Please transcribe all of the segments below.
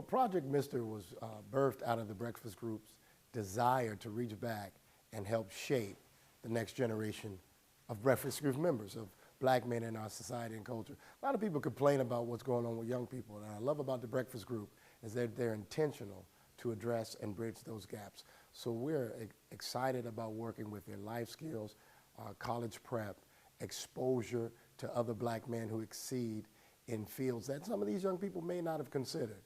Project M.I.S.T.E.R was birthed out of the Breakfast Group's desire to reach back and help shape the next generation of Breakfast Group members, of black men in our society and culture. A lot of people complain about what's going on with young people, and I love about the Breakfast Group is that they're intentional to address and bridge those gaps. So we're excited about working with their life skills, college prep, exposure to other black men who exceed in fields that some of these young people may not have considered.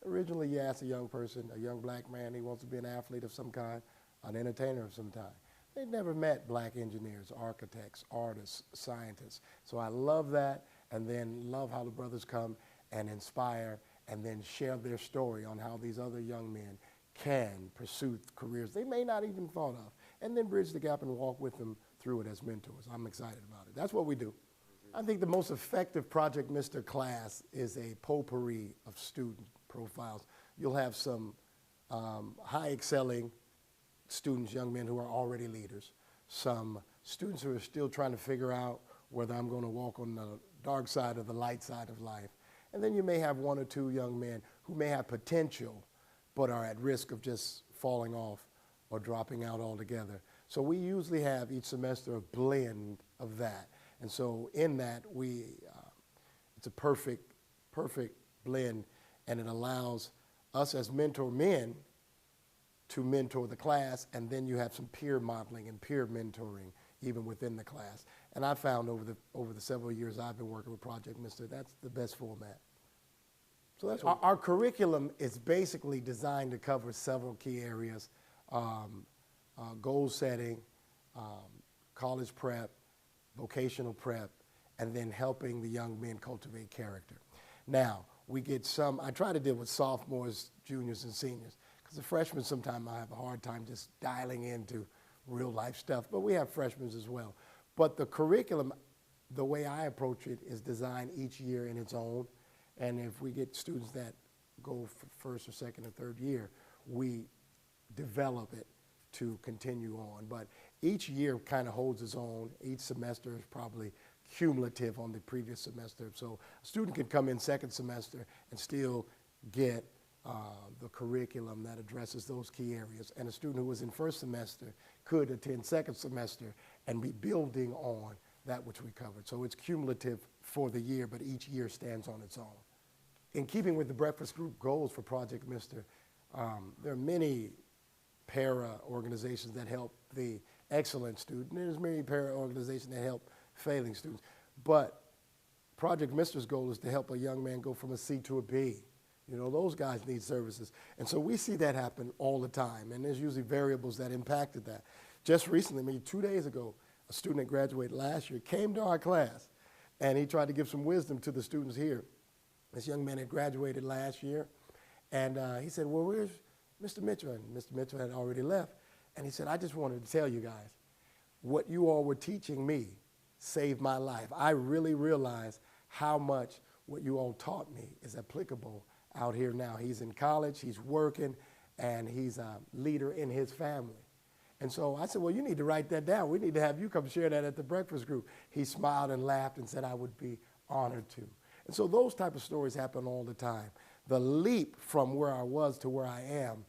Originally, you ask a young person, a young black man, he wants to be an athlete of some kind, an entertainer of some kind. They've never met black engineers, architects, artists, scientists. So I love that, and then love how the brothers come and inspire and then share their story on how these other young men can pursue careers they may not even thought of, and then bridge the gap and walk with them through it as mentors. I'm excited about it. That's what we do. I think the most effective Project M.I.S.T.E.R class is a potpourri of student profiles. You'll have some high excelling students, young men who are already leaders, some students who are still trying to figure out whether I'm going to walk on the dark side or the light side of life. And then you may have one or two young men who may have potential but are at risk of just falling off or dropping out altogether. So we usually have each semester a blend of that. And so in that, it's a perfect blend, and it allows us as mentor men to mentor the class, and then you have some peer modeling and peer mentoring even within the class. And I found over the several years I've been working with Project M.I.S.T.E.R, that's the best format. So that's our curriculum is basically designed to cover several key areas: goal setting, college prep, vocational prep, and then helping the young men cultivate character. Now, we get some, I try to deal with sophomores, juniors, and seniors, because the freshmen sometimes I have a hard time just dialing into real life stuff, but we have freshmen as well. But the curriculum, the way I approach it, is designed each year in its own, and if we get students that go for first or second or third year, we develop it to continue on. But each year kind of holds its own. Each semester is probably cumulative on the previous semester. So a student can come in second semester and still get the curriculum that addresses those key areas. And a student who was in first semester could attend second semester and be building on that which we covered. So it's cumulative for the year, but each year stands on its own. In keeping with the Breakfast Group goals for Project M.I.S.T.E.R, there are many para organizations that help the excellent student. There's many para organizations that help failing students. But Project M.I.S.T.E.R's goal is to help a young man go from a C to a B. You know, those guys need services. And so we see that happen all the time, and there's usually variables that impacted that. Just recently, maybe 2 days ago, a student that graduated last year came to our class, and he tried to give some wisdom to the students here. This young man had graduated last year, and he said, well, where's Mr. Mitchell? And Mr. Mitchell had already left. And he said, I just wanted to tell you guys, what you all were teaching me saved my life. I really realized how much what you all taught me is applicable out here now. He's in college, he's working, and he's a leader in his family. And so I said, well, you need to write that down. We need to have you come share that at the Breakfast Group. He smiled and laughed and said, I would be honored to. And so those type of stories happen all the time. The leap from where I was to where I am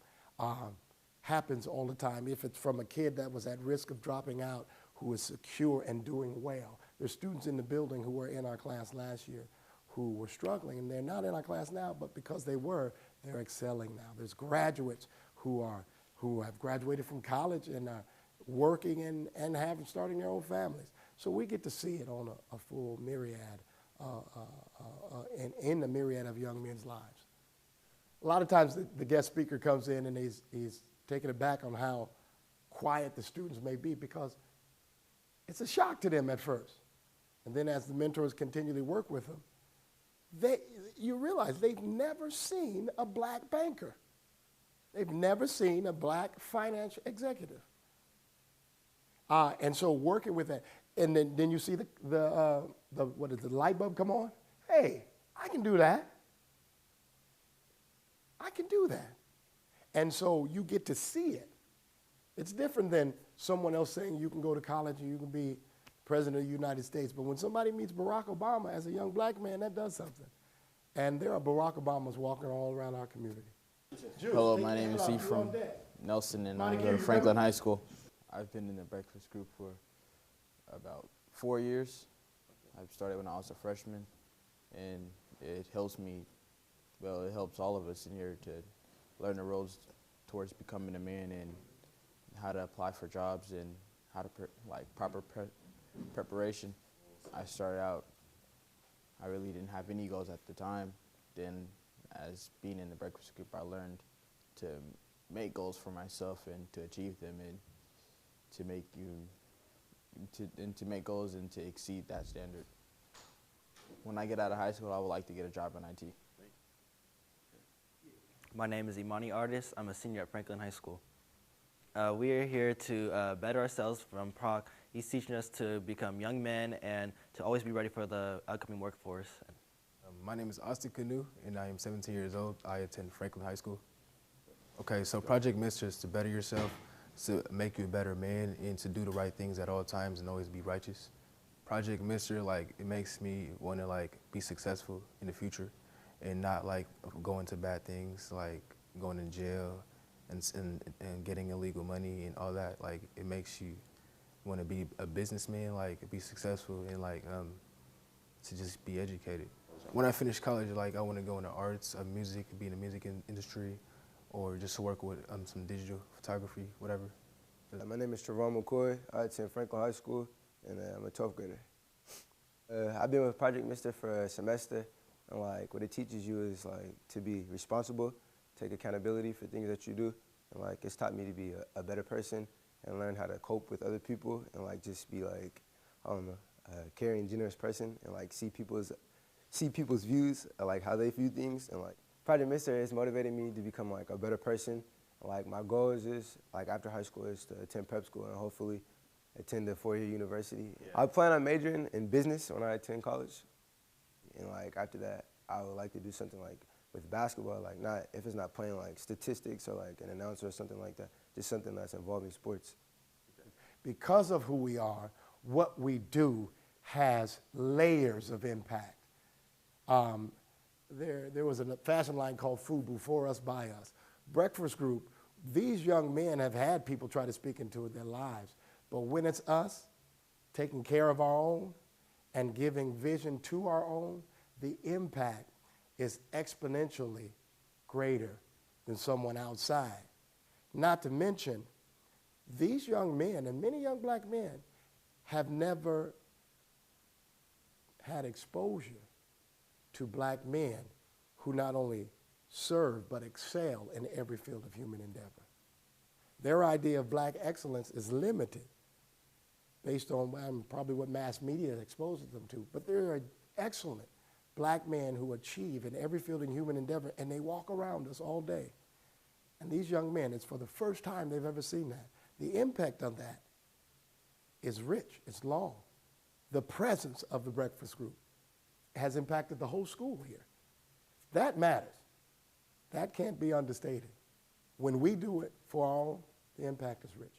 happens all the time. If it's from a kid that was at risk of dropping out, who is secure and doing well. There's students in the building who were in our class last year who were struggling, and they're not in our class now, but because they were, they're excelling now. There's graduates who have graduated from college and are working and starting their own families. So we get to see it on a full myriad, in the myriad of young men's lives. A lot of times the guest speaker comes in and he's taken aback on how quiet the students may be, because it's a shock to them at first. And then as the mentors continually work with them, you realize they've never seen a black banker. They've never seen a black financial executive. And so working with that, and then you see the light bulb come on. Hey, I can do that. I can do that. And so you get to see it. It's different than someone else saying you can go to college and you can be president of the United States. But when somebody meets Barack Obama as a young black man, that does something. And there are Barack Obamas walking all around our community. Hello, my name is E from Nelson, and I go to Franklin High School. I've been in the breakfast group for about 4 years. I started when I was a freshman, and it helps me, well, it helps all of us in here to learn the roads towards becoming a man and how to apply for jobs and how to, proper preparation. I started out, I really didn't have any goals at the time. Then, as being in the breakfast group, I learned to make goals for myself and to achieve them, and to make goals and to exceed that standard. When I get out of high school, I would like to get a job in IT. My name is M.I.S.T.E.R. I'm a senior at Franklin High School. We are here to better ourselves from Proc. He's teaching us to become young men and to always be ready for the upcoming workforce. My name is Austin Canoe, and I am 17 years old. I attend Franklin High School. Okay, so Project M.I.S.T.E.R is to better yourself, to make you a better man, and to do the right things at all times and always be righteous. Project M.I.S.T.E.R, it makes me want to be successful in the future and not go into bad things, like going in jail and getting illegal money and all that. It makes you want to be a businessman, be successful, and to just be educated. When I finish college, I want to go into arts, music, be in the music industry, or just work with some digital photography, whatever. My name is Trevon McCoy. I attend Franklin High School, and I'm a 12th grader. I've been with Project M.I.S.T.E.R for a semester, and what it teaches you is to be responsible, take accountability for things that you do, and it's taught me to be a better person and learn how to cope with other people, and just be I don't know, a caring, generous person, and see people's views, how they view things, and Project M.I.S.T.E.R has motivated me to become a better person. My goal is after high school is to attend prep school and hopefully attend a 4-year university. Yeah. I plan on majoring in business when I attend college, and after that I would like to do something with basketball, not if it's not playing statistics or an announcer or something like that, just something that's involving sports. Because of who we are, what we do has layers of impact. There was a fashion line called FUBU, For Us, By Us. Breakfast group, these young men have had people try to speak into their lives, but when it's us taking care of our own and giving vision to our own, the impact is exponentially greater than someone outside. Not to mention, these young men and many young black men have never had exposure to black men who not only serve but excel in every field of human endeavor. Their idea of black excellence is limited based on probably what mass media exposes them to, but there are excellent black men who achieve in every field in human endeavor, and they walk around us all day. And these young men, it's for the first time they've ever seen that. The impact of that is rich, it's long. The presence of the breakfast group has impacted the whole school here. That matters. That can't be understated. When we do it for our own, the impact is rich.